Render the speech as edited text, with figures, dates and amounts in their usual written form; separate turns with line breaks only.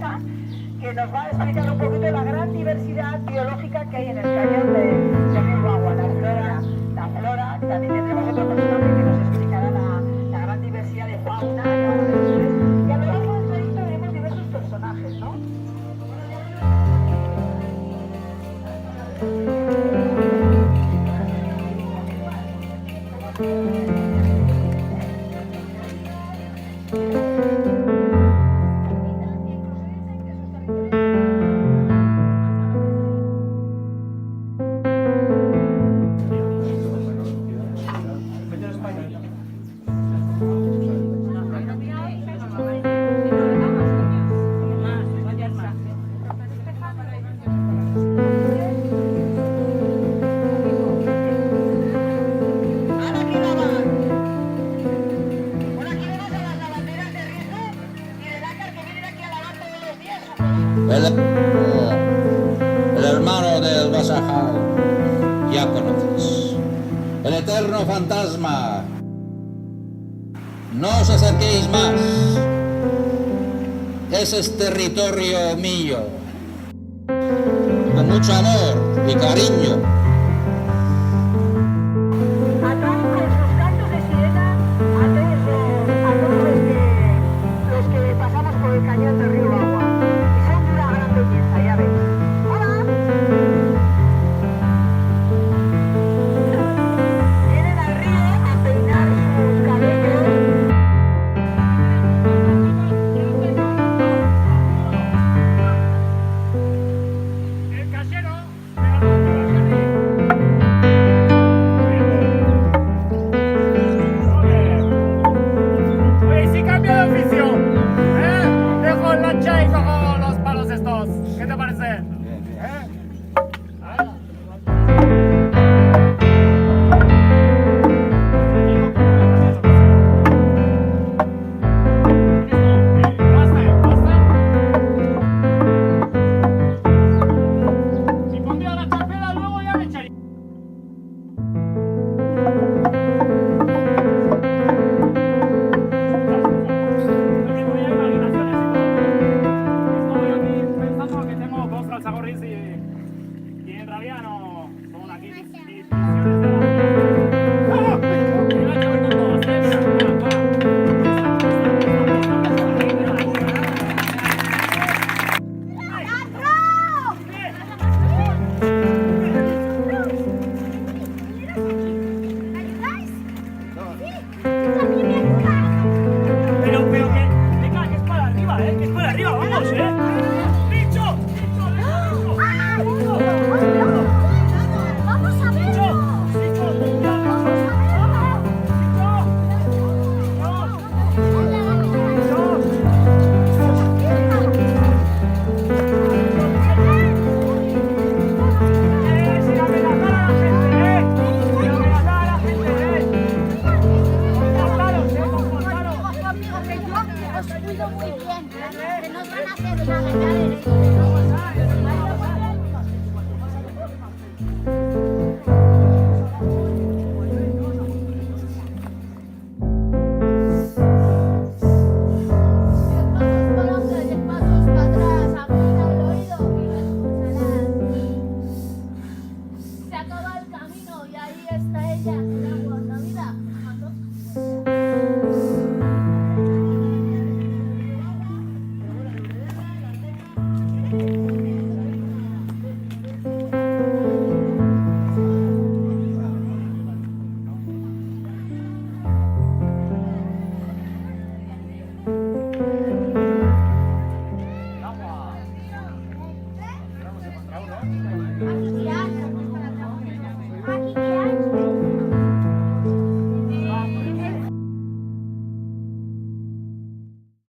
Sirena, que nos va a explicar un poquito la gran diversidad biológica que hay en el cañón de Río Agua, la flora, también tendremos otro personaje que nos explicará la gran diversidad de fauna cada vez que y a lo largo del trayecto veremos diversos personajes, ¿no?
El hermano del Basajal, ya conoces. El eterno fantasma. No os acerquéis más. Ese es territorio mío. Con mucho amor y cariño.